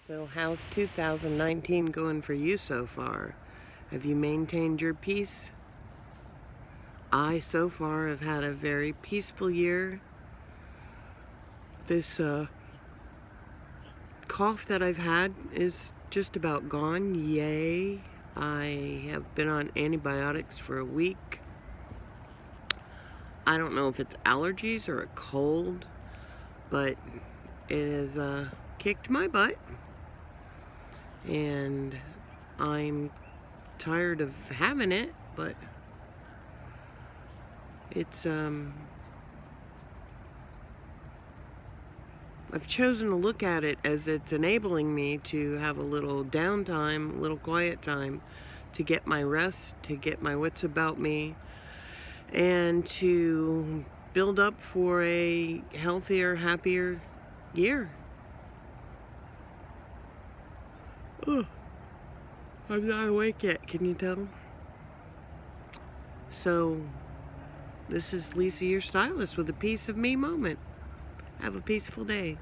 So how's 2019 going for you so far? Have you maintained your peace? I so far have had a very peaceful year. This cough that I've had is just about gone. Yay. I have been on antibiotics for a week. I don't know if it's allergies or a cold, but it has kicked my butt. And I'm tired of having it, but it's I've chosen to look at it as it's enabling me to have a little downtime, a little quiet time, to get my rest, to get my wits about me, and to build up for a healthier, happier year. Oh, I'm not awake yet, can you tell? So, this is Lisa, your stylist, with a piece of me moment. Have a peaceful day.